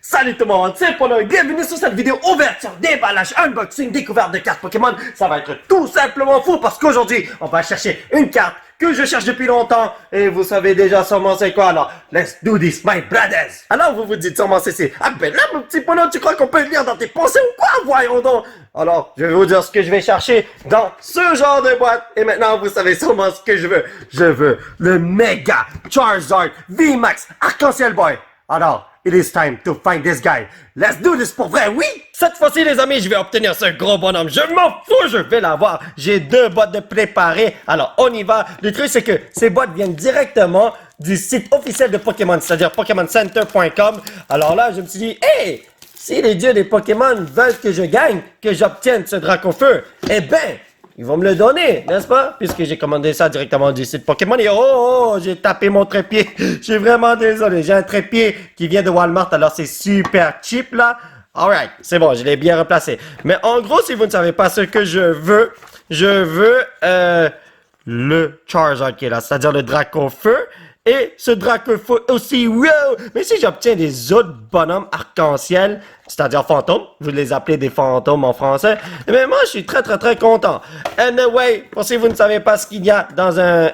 Salut tout le monde, c'est Polo et bienvenue sur cette vidéo ouverture, déballage, unboxing, découverte de cartes Pokémon. Ça va être tout simplement fou parce qu'aujourd'hui, on va chercher une carte que je cherche depuis longtemps et vous savez déjà sûrement c'est quoi. Alors, let's do this, my brothers. Alors vous vous dites sûrement c'est ah ben là mon petit Polo, tu crois qu'on peut lire dans tes pensées ou quoi? Voyons donc. Alors, je vais vous dire ce que je vais chercher dans ce genre de boîte. Et maintenant, vous savez sûrement ce que je veux. Je veux le méga Charizard VMAX Arc-en-Ciel Boy. Alors, it is time to find this guy. Let's do this pour vrai, oui! Cette fois-ci, les amis, je vais obtenir ce gros bonhomme. Je m'en fous, je vais l'avoir. J'ai 2 boîtes de préparées. Alors, on y va. Le truc, c'est que ces boîtes viennent directement du site officiel de Pokémon, c'est-à-dire PokémonCenter.com. Alors là, je me suis dit, hey! Si les dieux des Pokémon veulent que je gagne, que j'obtienne ce Dracofeu, eh ben, ils vont me le donner, n'est-ce pas? Puisque j'ai commandé ça directement du site Pokémon et j'ai tapé mon trépied. Je suis vraiment désolé. J'ai un trépied qui vient de Walmart, alors c'est super cheap là. Alright, c'est bon, je l'ai bien replacé. Mais en gros, si vous ne savez pas ce que je veux le Charizard qui est là, c'est-à-dire le Dracofeu. Et ce Dracofeu aussi, wow! Mais si j'obtiens des autres bonhommes arc-en-ciel, c'est-à-dire fantômes, vous les appelez des fantômes en français, mais moi je suis très content. Anyway, pour si vous ne savez pas ce qu'il y a dans un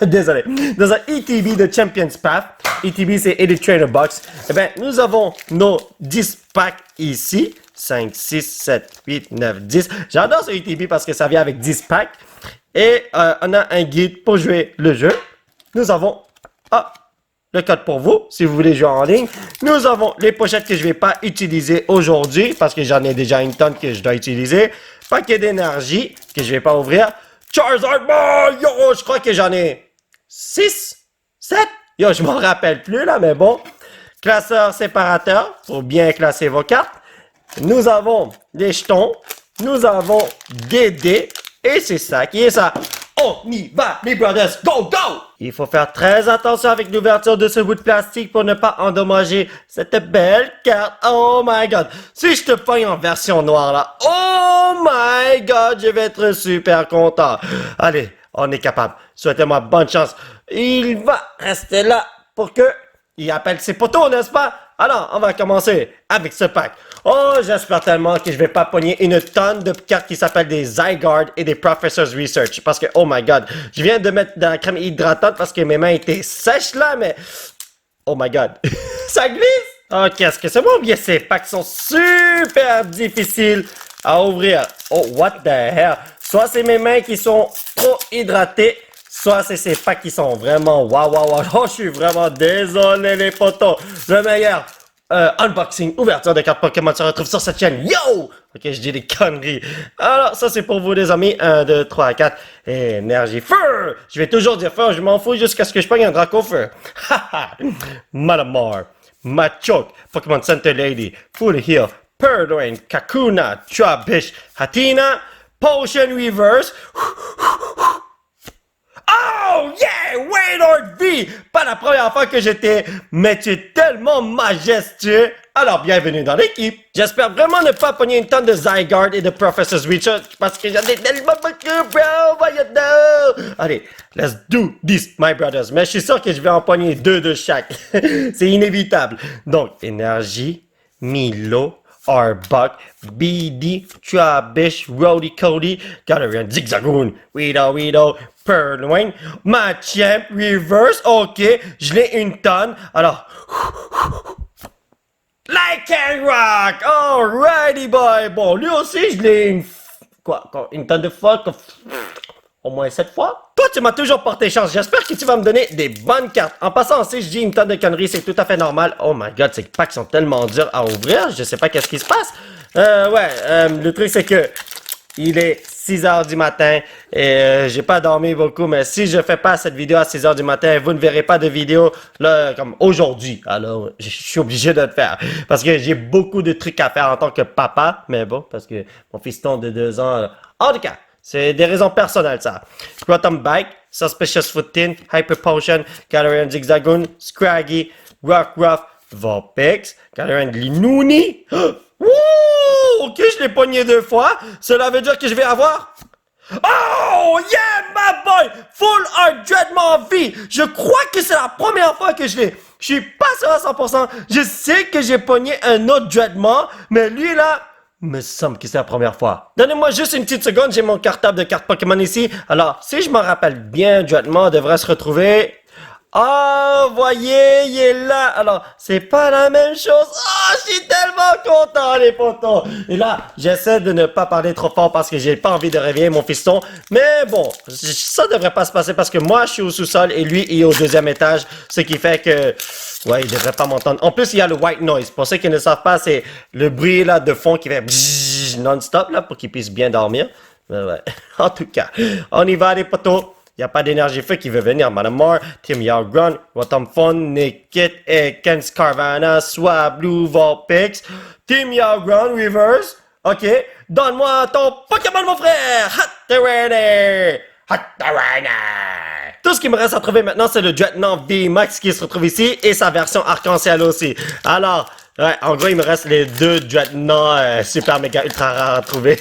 désolé, dans un ETB de Champions Path, ETB c'est Elite Trainer Box, eh bien nous avons nos 10 packs ici, 5, 6, 7, 8, 9, 10. J'adore ce ETB parce que ça vient avec 10 packs. Et on a un guide pour jouer le jeu. Nous avons le code pour vous, si vous voulez jouer en ligne. Nous avons les pochettes que je ne vais pas utiliser aujourd'hui, parce que j'en ai déjà une tonne que je dois utiliser. Paquet d'énergie, que je ne vais pas ouvrir. Charizard Ball! Yo, je crois que j'en ai 6, 7. Yo, je m'en rappelle plus, là, mais bon. Classeur séparateur, pour bien classer vos cartes. Nous avons des jetons. Nous avons des dés. Et c'est ça qui est ça. On y va, les brothers, go, go! Il faut faire très attention avec l'ouverture de ce bout de plastique pour ne pas endommager cette belle carte. Oh my god! Si je te pogne en version noire là, oh my god, je vais être super content. Allez, on est capable. Souhaitez-moi bonne chance. Il va rester là pour que il appelle ses poteaux, n'est-ce pas? Alors, on va commencer avec ce pack. Oh, j'espère tellement que je vais pas pogner une tonne de cartes qui s'appellent des Zygarde et des Professor's Research. Parce que, oh my god, je viens de mettre de la crème hydratante parce que mes mains étaient sèches là, mais... Oh my god, ça glisse! Ok, est-ce que c'est moi ou bien ces packs sont super difficiles à ouvrir? Oh, what the hell? Soit c'est mes mains qui sont trop hydratées, soit c'est ces packs qui sont vraiment waouh. Oh, je suis vraiment désolé les potos. Le meilleur unboxing, ouverture de cartes Pokémon se retrouve sur cette chaîne. Yo! Ok, je dis des conneries. Alors, ça c'est pour vous les amis. 1, 2, 3, 4. Énergie. Feu! Je vais toujours dire feu, je m'en fous jusqu'à ce que je pogne un Dracofeu. Haha! Malamar, Machoke, Pokémon Center Lady, Full Heal, Purloin, Kakuna, Trubbish, Hatina, Potion Reverse. Oh yeah! Waynard V! Pas la première fois que j'étais, mais tu es tellement majestueux. Alors bienvenue dans l'équipe. J'espère vraiment ne pas pogner une tonne de Zygarde et de Professor's Research parce que j'en ai tellement beaucoup, bro! Voyons donc! Allez, let's do this, my brothers. Mais je suis sûr que je vais en pogner 2 de chaque. C'est inévitable. Donc, énergie, Milo, Arbok, BD, Trubbish, Rody Cody, Galarian, Zigzagoon, Weedle, Purloin, Machamp, Reverse, ok, je l'ai une tonne, alors, Lycanroc, alrighty boy, bon, lui aussi, je l'ai une tonne de fois, au moins 7 fois. Toi, tu m'as toujours porté chance. J'espère que tu vas me donner des bonnes cartes. En passant, si je dis une tonne de conneries, c'est tout à fait normal. Oh my god, ces packs sont tellement durs à ouvrir. Je sais pas qu'est-ce qui se passe. Le truc, c'est que il est 6 h du matin et j'ai pas dormi beaucoup, mais si je fais pas cette vidéo à 6 h du matin, vous ne verrez pas de vidéo là comme aujourd'hui. Alors, je suis obligé de le faire parce que j'ai beaucoup de trucs à faire en tant que papa, mais bon, parce que mon fiston de 2 ans, en tout cas, c'est des raisons personnelles, ça. Rotom Bike, Suspicious Footin, Hyper Potion, Galarian Zigzagoon, Scraggy, Rockruff, Vulpix, Galarian Linouni. Wouh! Ok, je l'ai pogné 2 fois. Cela veut dire que je vais avoir... Oh, yeah, my boy! Full Art Dreadmon V! Je crois que c'est la première fois que je l'ai. Je suis pas sûr à 100%. Je sais que j'ai pogné un autre Dreadmon, mais lui là, me semble que c'est la première fois. Donnez-moi juste une petite seconde, j'ai mon cartable de cartes Pokémon ici. Alors, si je me rappelle bien, Dreadmon devrait se retrouver... Ah, voyez, il est là. Alors, c'est pas la même chose. Ah, je suis tellement content, les potos. Et là, j'essaie de ne pas parler trop fort parce que j'ai pas envie de réveiller mon fiston. Mais bon, ça devrait pas se passer parce que moi, je suis au sous-sol et lui, il est au deuxième étage. Ce qui fait que, ouais, il devrait pas m'entendre. En plus, il y a le white noise. Pour ceux qui ne savent pas, c'est le bruit, là, de fond qui fait non-stop, là, pour qu'il puisse bien dormir. Mais ouais. En tout cas, on y va, les potos. Il n'y a pas d'énergie feu qui veut venir. Madame Moore, Team Yargron, Rotom Fun, Nikit, Ekans, Carvana, Swablu, Vulpix, Team Yargron, Reverse. Ok, donne-moi ton Pokémon, mon frère! Hatterene! Hatterene! Tout ce qui me reste à trouver maintenant, c'est le Dreadnought VMAX qui se retrouve ici et sa version arc-en-ciel aussi. Alors, ouais, en gros, il me reste les deux Dreadnought super méga ultra rares à trouver.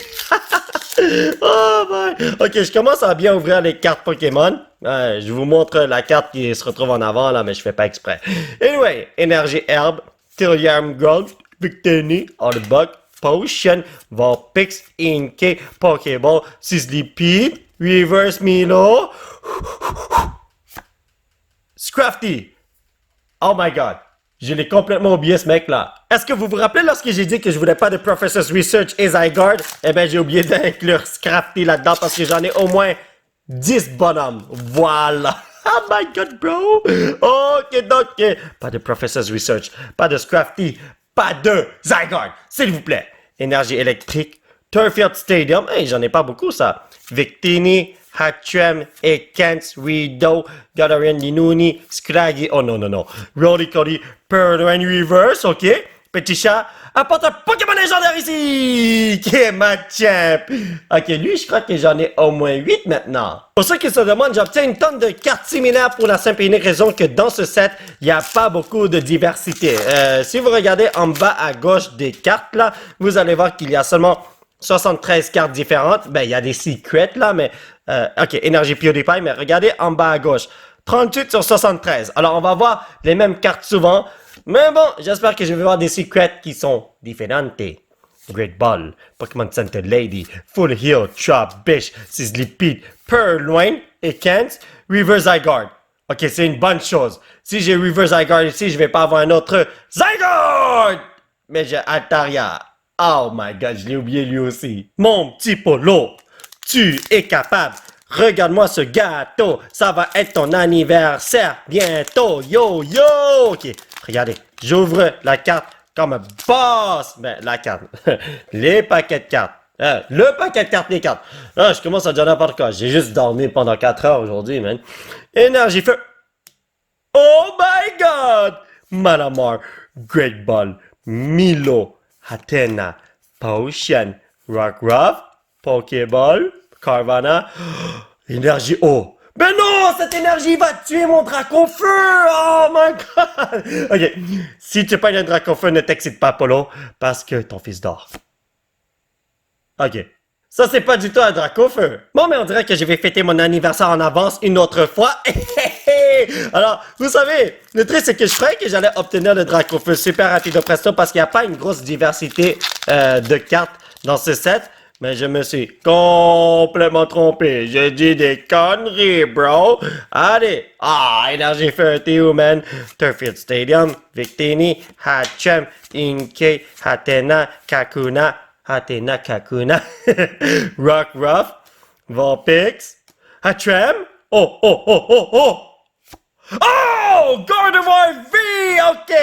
Oh my. Ok, je commence à bien ouvrir les cartes Pokémon. Je vous montre la carte qui se retrouve en avant là, mais je fais pas exprès. Anyway, Énergie Herbe, Trillium Gold, Victini, Arbok, Potion, Vulpix, Inkay, Pokéball, Sizzlipede, Reverse Milo, Scrafty. Oh my god. Je l'ai complètement oublié, ce mec-là. Est-ce que vous vous rappelez lorsque j'ai dit que je voulais pas de Professor's Research et Zygarde? Eh ben, j'ai oublié d'inclure Scrafty là-dedans parce que j'en ai au moins 10 bonhommes. Voilà. Oh my god, bro. Ok, donc, pas de Professor's Research, pas de Scrafty, pas de Zygarde, s'il vous plaît. Énergie électrique, Turffield Stadium. Hey, j'en ai pas beaucoup, ça. Victini, Hatchem, Ekans, Rido, Galarian, Linuni, Scraggy, oh non, non, non, Roly-Coly, Purloin Reverse, ok, Petit Chat, apporte un Pokémon légendaire ici, qui est ma champ. Ok, lui, je crois que j'en ai au moins 8 maintenant. Pour ceux qui se demandent, j'obtiens une tonne de cartes similaires pour la simple et unique raison que dans ce set, il n'y a pas beaucoup de diversité. Si vous regardez en bas à gauche des cartes, là, vous allez voir qu'il y a seulement 73 cartes différentes. Ben, il y a des secrets, là, mais... ok, énergie PewDiePie, mais regardez en bas à gauche. 38 sur 73. Alors, on va voir les mêmes cartes souvent. Mais bon, j'espère que je vais voir des secrets qui sont différentes. Great Ball, Pokémon Center Lady, Full Heal, Trap, Bish, Sizzlipede, Purloin, Ekans, Reverse Zygarde. Ok, c'est une bonne chose. Si j'ai Reverse Zygarde ici, je vais pas avoir un autre Zygarde! Mais j'ai Altaria. Oh my god, je l'ai oublié lui aussi. Mon petit Polo, tu es capable. Regarde-moi ce gâteau. Ça va être ton anniversaire bientôt. Yo, yo. Ok, regardez. J'ouvre la carte comme un boss. Ben, la carte. Les paquets de cartes. Le paquet de cartes, les cartes. Ah, je commence à dire n'importe quoi. J'ai juste dormi pendant 4 heures aujourd'hui, man. Énergie feu. Oh my god. Malamar, Great Ball, Milo, Athena, Potion, Rockruff, Pokéball, Carvana, énergie eau. Ben non, cette énergie va tuer mon Dracofeu! Oh my god! Ok, si tu pognes un Dracofeu, ne t'excite pas, Polo, parce que ton fils dort. Ok. Ça, c'est pas du tout un Dracofeu. Bon, mais on dirait que je vais fêter mon anniversaire en avance une autre fois. Alors, vous savez, le truc, c'est que je croyais que j'allais obtenir le Dracofeu super rapido presto parce qu'il n'y a pas une grosse diversité de cartes dans ce set. Mais je me suis complètement trompé. J'ai dit des conneries, bro. Allez. Énergie feu, t'es où, man? Turffield Stadium, Victini, Hatchem, Inkay, Athena, Kakuna, Rockruff, Vulpix, Hatchem. Oh! Gardevoir V! Ok!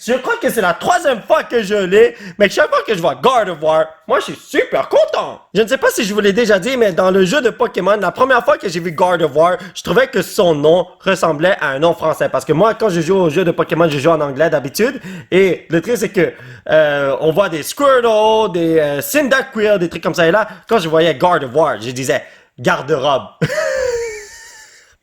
Je crois que c'est la 3e fois que je l'ai, mais chaque fois que je vois Gardevoir, moi je suis super content! Je ne sais pas si je vous l'ai déjà dit, mais dans le jeu de Pokémon, la première fois que j'ai vu Gardevoir, je trouvais que son nom ressemblait à un nom français. Parce que moi, quand je joue au jeu de Pokémon, je joue en anglais d'habitude. Et le truc, c'est que on voit des Squirtle, des Cyndaquil, des trucs comme ça. Et là, quand je voyais Gardevoir, je disais garde-robe.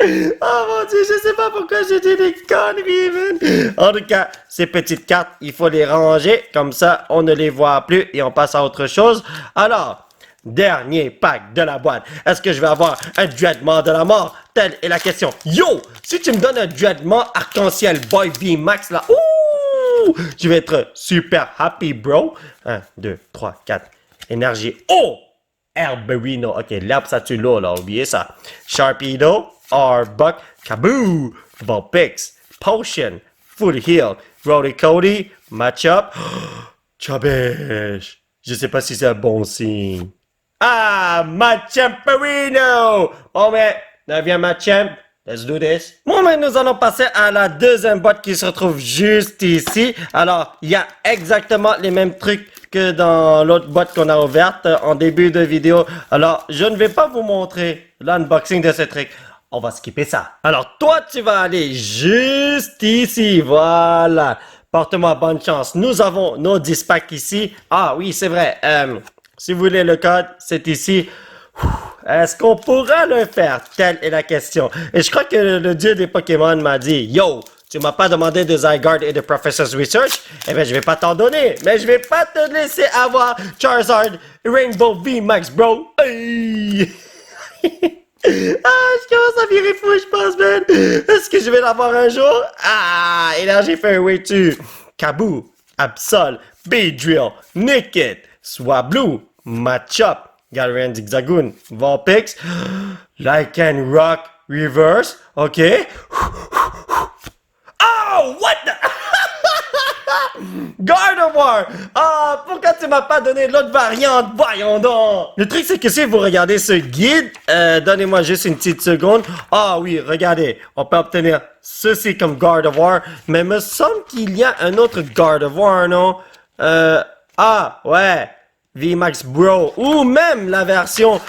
Oh mon dieu, je sais pas pourquoi j'ai dit des conneries, man. En tout cas, ces petites cartes, il faut les ranger. Comme ça, on ne les voit plus et on passe à autre chose. Alors, Dernier pack de la boîte. Est-ce que je vais avoir un Dreadmon de la mort? Telle est la question. Yo! Si tu me donnes un Dreadmon arc-en-ciel Boy V Max là, ouh! Je vais être super happy, bro. 1, 2, 3, 4. Énergie. Oh! Herberino. Ok, l'herbe ça tue l'eau là, oubliez ça. Sharpedo, Arbok, Kaboo, Vulpix, Potion, Full Heal, Brody Cody, Matchup, Chubbish. Je sais pas si c'est un bon signe. Ah, Machamperino! Bon, mais, deviens Machamp. Let's do this. Bon, mais nous allons passer à la deuxième boîte qui se retrouve juste ici. Alors, il y a exactement les mêmes trucs que dans l'autre boîte qu'on a ouverte en début de vidéo. Alors, je ne vais pas vous montrer l'unboxing de ce truc. On va skipper ça. Alors, toi, tu vas aller juste ici. Voilà. Porte-moi bonne chance. Nous avons nos 10 packs ici. Ah oui, c'est vrai. Si vous voulez le code, c'est ici. Est-ce qu'on pourra le faire? Telle est la question. Et je crois que le dieu des Pokémon m'a dit, yo, tu m'as pas demandé de Zygarde et de Professor's Research? Eh bien, je vais pas t'en donner. Mais je vais pas te laisser avoir Charizard Rainbow V Max, bro. Hey! Je commence à virer fou, je pense, man. Est-ce que je vais l'avoir un jour? Énergie Fairway 2. Kaboo, Absol, Beedrill, Nickit, Swablu, Matchup, Galarian Zigzagoon, Vulpix, Lycan Rock Reverse, ok. Oh, what the... Gardevoir! Pourquoi tu m'as pas donné l'autre variante? Voyons donc! Le truc, c'est que si vous regardez ce guide, donnez-moi juste une petite seconde. Ah oui, regardez, on peut obtenir ceci comme Gardevoir, mais il me semble qu'il y a un autre Gardevoir, non? Ouais, VMAX Bro, ou même la version,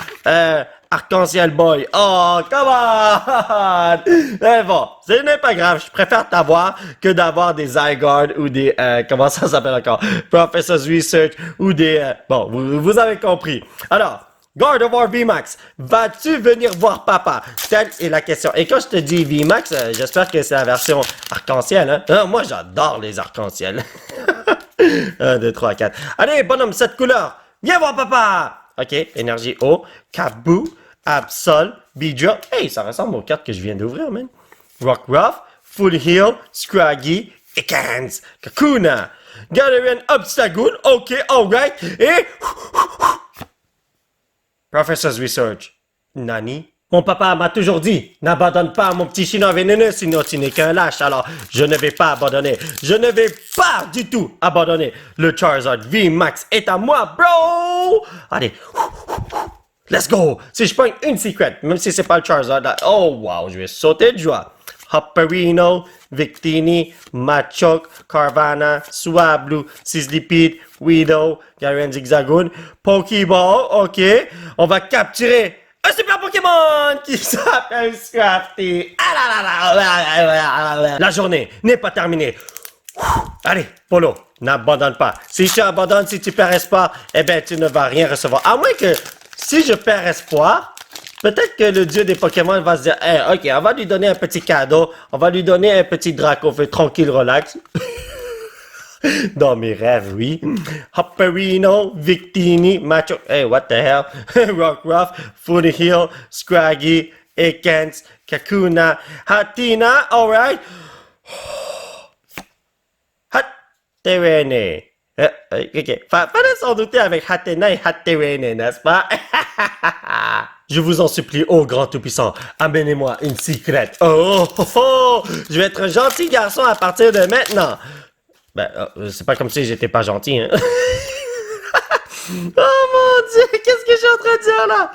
Arc-en-ciel Boy. Oh, come on! Mais bon, ce n'est pas grave. Je préfère t'avoir que d'avoir des Zygarde ou des... comment ça s'appelle encore? Professor's Research ou des... bon, vous avez compris. Alors, Gardevoir VMAX, vas-tu venir voir papa? Telle est la question. Et quand je te dis VMAX, j'espère que c'est la version arc-en-ciel. Hein? Moi, j'adore les arc-en-ciel. 1, 2, 3, 4. Allez, bonhomme, cette couleur. Viens voir papa! Ok, énergie O, Kaboo, Absol, Beedrill. Hey, ça ressemble aux cartes que je viens d'ouvrir, man. Rockruff, Full Heal, Scraggy, Ekans, Kakuna, Galarian Obstagoon, ok, alright, et... Professor's Research. Nani? Mon papa m'a toujours dit, n'abandonne pas mon petit chinois vénéneux, sinon tu n'es qu'un lâche. Alors, je ne vais pas abandonner. Je ne vais pas du tout abandonner. Le Charizard VMAX est à moi, bro! Allez, let's go! Si je prends une secret, même si c'est pas le Charizard, là, oh wow, je vais sauter de joie. Hopperino, Victini, Machoke, Carvana, Swablu, Sizzlipede, Weedle, Galarian Zigzagoon, Pokéball, ok. On va capturer un super Pokémon qui s'appelle Scrafty. La journée n'est pas terminée. Allez, Polo, n'abandonne pas. Si tu abandonnes, si tu perds espoir, eh bien, tu ne vas rien recevoir. À moins que, si je perds espoir, peut-être que le dieu des Pokémon va se dire, hey, ok, on va lui donner un petit cadeau, on va lui donner un petit Dracofeu tranquille, relax. Dans mes rêves, oui. Hopperino, Victini, Macho... Hey, what the hell? Rockruff, Full Heal, Scraggy, Ekans, Kakuna, Hatina, alright. Hatterene. Ok, fallait s'en douter avec Hatenna et Hatterene, n'est-ce pas? Je vous en supplie, ô grand tout-puissant, amenez-moi une secret. Je vais être un gentil garçon à partir de maintenant. Ben, c'est pas comme si j'étais pas gentil, hein. Oh mon Dieu, qu'est-ce que je suis en train de dire là?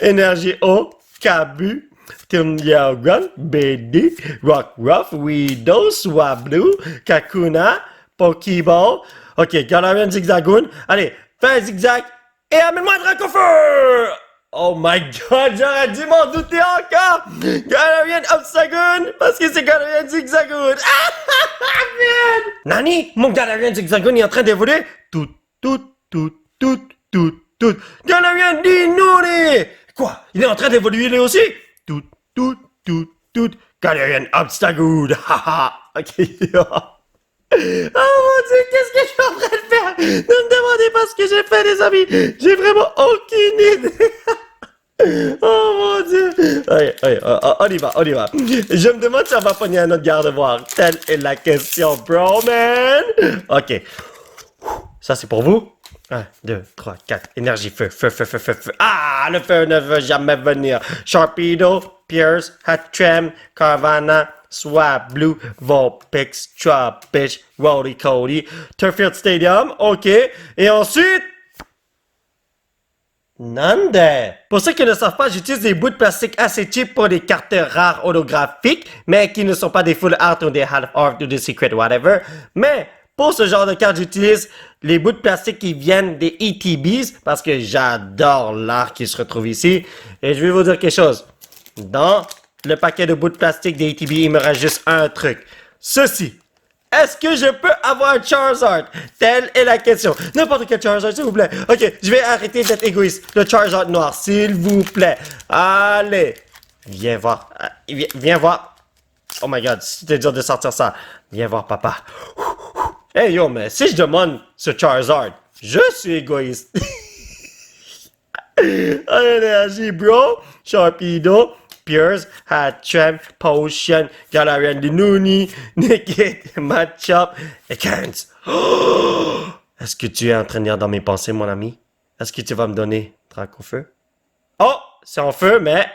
Énergie O, Kaboo, Tunyagon, BD, Rockruff, Weedle, Swablu, Kakuna, Pokéball. Ok, Galarian Zigzagoon. Allez, fais un zigzag et amène-moi un Dracofeu! Oh my god, j'aurais dû m'en douter encore! Galarian Obstagoon, parce que c'est Galarian Zigzagoon! Man! Nani? Mon Galarian Zigzagoon est en train d'évoluer? Tout. Galarian Dinuri! Quoi? Il est en train d'évoluer lui aussi? Tout. Galarian Obstagoon! Haha! Ok. Oh mon Dieu, qu'est-ce que je suis en train de faire? Ne me demandez pas ce que j'ai fait, les amis. J'ai vraiment aucune idée. Oh mon Dieu! On y va. Je me demande si on va pogner un autre garde-voir. Telle est la question, bro, man! Ok. Ça, c'est pour vous. 1, 2, 3, 4. Énergie, feu. Ah, le feu ne veut jamais venir. Sharpedo, Pierce, Hatchem, Carvana, Swab, Blue, Vulpix, Trubbish, Rolly Cody, Turffield Stadium. Ok. Et ensuite... Nande! Pour ceux qui ne savent pas, j'utilise des bouts de plastique assez cheap pour des cartes rares holographiques, mais qui ne sont pas des full art ou des half art ou des secret whatever. Mais pour ce genre de cartes, j'utilise les bouts de plastique qui viennent des ETBs parce que j'adore l'art qui se retrouve ici. Et je vais vous dire quelque chose. Dans le paquet de bouts de plastique des ETB, il me reste juste un truc. Ceci. Est-ce que je peux avoir un Charizard? Telle est la question. N'importe quel Charizard, s'il vous plaît. Ok, je vais arrêter d'être égoïste. Le Charizard noir, s'il vous plaît. Allez. Viens voir. Viens voir. Oh my god, c'était dur de sortir ça. Viens voir, papa. Hey yo, mais si je demande ce Charizard, je suis égoïste. Énergie, bro. Sharpedo. Pierce, Hatchem, Potion, Galarian Dinuni, Nickit, Matchup et Kens. Oh! Est-ce que tu es en train de lire dans mes pensées, mon ami? Est-ce que tu vas me donner Dracofeu? Oh! C'est en feu, mais...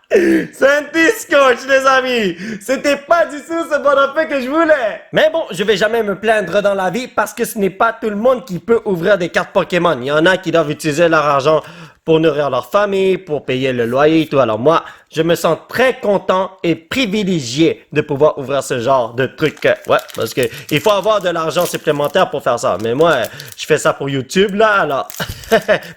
C'est un Discord, les amis! C'était pas du tout ce bonheur que je voulais! Mais bon, je vais jamais me plaindre dans la vie parce que ce n'est pas tout le monde qui peut ouvrir des cartes Pokémon. Il y en a qui doivent utiliser leur argent pour nourrir leur famille, pour payer le loyer et tout. Alors moi, je me sens très content et privilégié de pouvoir ouvrir ce genre de truc. Ouais, parce que il faut avoir de l'argent supplémentaire pour faire ça. Mais moi, je fais ça pour YouTube, là, alors...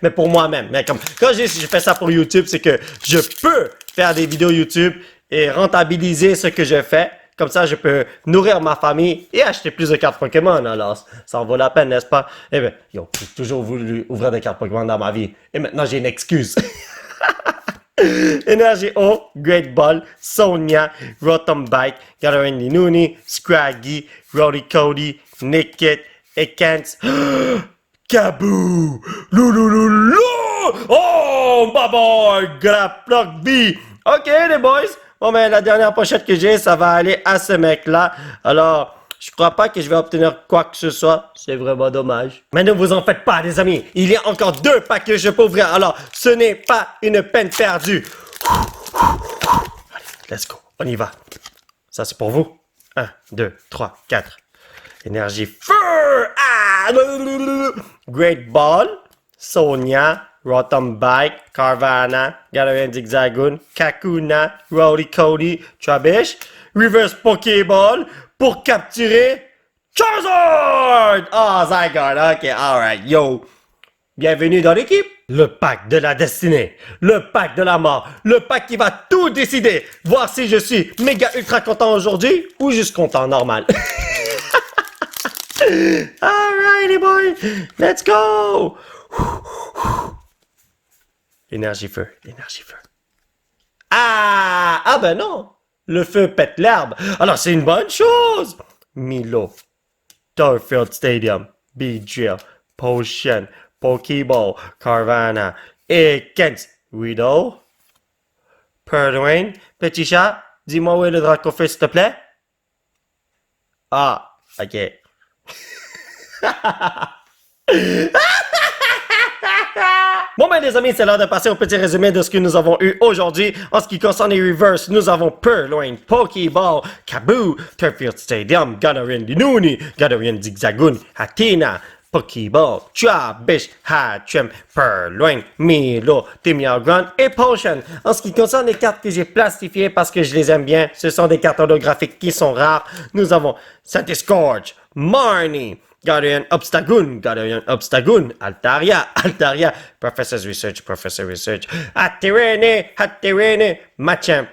mais pour moi-même. Mais comme quand je fais ça pour YouTube, c'est que je peux faire des vidéos YouTube et rentabiliser ce que je fais. Comme ça, je peux nourrir ma famille et acheter plus de cartes Pokémon. Alors, ça en vaut la peine, n'est-ce pas? Eh bien, j'ai toujours voulu ouvrir des cartes Pokémon dans ma vie. Et maintenant, j'ai une excuse. Énergie O, Great Ball, Sonia, Rotom Bike, Galarian Dinuni, Scraggy, Rolly Cody, Nickit et Kent. Kaboo! Loulouloulou! Oh, my boy! Graplock B! Ok, les boys. Bon, ben, la dernière pochette que j'ai, ça va aller à ce mec-là. Alors, je crois pas que je vais obtenir quoi que ce soit. C'est vraiment dommage. Mais ne vous en faites pas, les amis. Il y a encore 2 packs que je peux ouvrir. Alors, ce n'est pas une peine perdue. Allez, let's go. On y va. Ça, c'est pour vous. 1, 2, 3, 4. Énergie feu! Ah! Great Ball, Sonia, Rotom Bike, Carvana, Galarian Zigzagoon, Kakuna, Rolly Cody, Trubbish, Reverse Pokéball pour capturer Charizard! Oh, Zygarde, ok, alright, yo. Bienvenue dans l'équipe. Le pack de la destinée, le pack de la mort, le pack qui va tout décider. Voir si je suis méga ultra content aujourd'hui ou juste content normal. Alrighty boy, let's go! Énergie feu. Ah ben non, le feu pète l'herbe. Alors c'est une bonne chose. Milo, Turffield Stadium, Beedrill, Potion, Pokéball, Carvana et Kent. Widow, Purloin, petit chat, dis-moi où est le Dracofeu s'il te plaît. Ah, ok. Bon ben les amis, c'est l'heure de passer au petit résumé de ce que nous avons eu aujourd'hui. En ce qui concerne les reverse, nous avons Purloin, Pokéball, Kaboo, Turffield Stadium, Galarian Dinuni, Galarian Zigzagoon, Hatenna, Pokéball, Trubbish, Hatchem, Purloin, Milo, Timiagron et Potion. En ce qui concerne les cartes que j'ai plastifiées parce que je les aime bien, ce sont des cartes holographiques qui sont rares. Nous avons Centiskorch, Marnie, Galarian Obstagoon, Altaria, Professor Research, Hatterene, Machamp.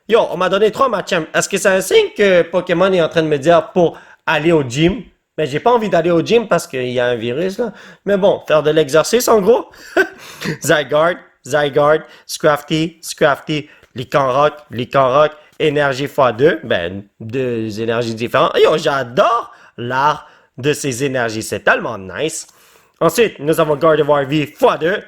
Yo, on m'a donné 3 Machamp. Est-ce que c'est un signe que Pokémon est en train de me dire pour aller au gym? Mais j'ai pas envie d'aller au gym parce qu'il y a un virus, là. Mais bon, faire de l'exercice, en gros. Zygarde, Scrafty, Lycanroc, énergie x2. Ben, 2 énergies différentes. Yo, j'adore l'art de ces énergies. C'est tellement nice. Ensuite, nous avons Gardevoir V x2,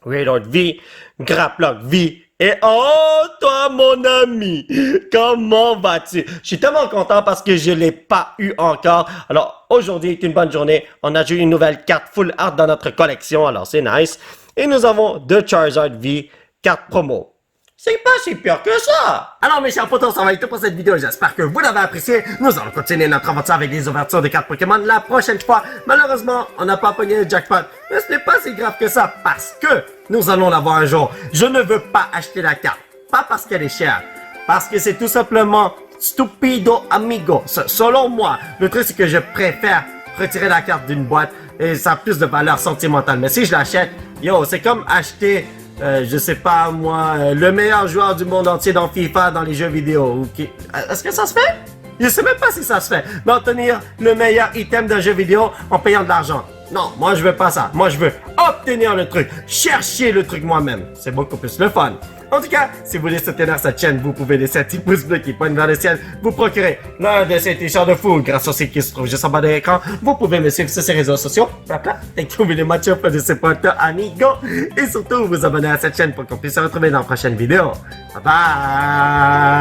Raydor V, Grapplock V, et oh, toi, mon ami, comment vas-tu? Je suis tellement content parce que je l'ai pas eu encore. Alors, aujourd'hui est une bonne journée. On a joué une nouvelle carte full art dans notre collection, alors c'est nice. Et nous avons deux Charizard V, carte promo. C'est pas si pire que ça! Alors mes chers potos, ça va être tout pour cette vidéo. J'espère que vous l'avez apprécié. Nous allons continuer notre aventure avec les ouvertures de cartes Pokémon la prochaine fois. Malheureusement, on n'a pas pogné le jackpot. Mais ce n'est pas si grave que ça parce que nous allons l'avoir un jour. Je ne veux pas acheter la carte. Pas parce qu'elle est chère. Parce que c'est tout simplement stupido amigo. Selon moi, le truc c'est que je préfère retirer la carte d'une boîte et ça a plus de valeur sentimentale. Mais si je l'achète, yo, c'est comme acheter... je sais pas moi, le meilleur joueur du monde entier dans FIFA, dans les jeux vidéo. Okay. Est-ce que ça se fait? Je sais même pas si ça se fait. Mais obtenir le meilleur item d'un jeu vidéo en payant de l'argent. Non, moi je veux pas ça. Moi je veux obtenir le truc, chercher le truc moi-même. C'est beaucoup plus le fun. En tout cas, si vous voulez soutenir cette chaîne, vous pouvez laisser un petit pouce bleu qui pointe vers le ciel. Vous procurer l'un de ces t-shirts de fou grâce au site qui se trouve juste en bas de l'écran. Vous pouvez me suivre sur ces réseaux sociaux. Et trouver les matchs de ce pote amigo. Et surtout, vous abonner à cette chaîne pour qu'on puisse se retrouver dans la prochaine vidéo. Bye bye!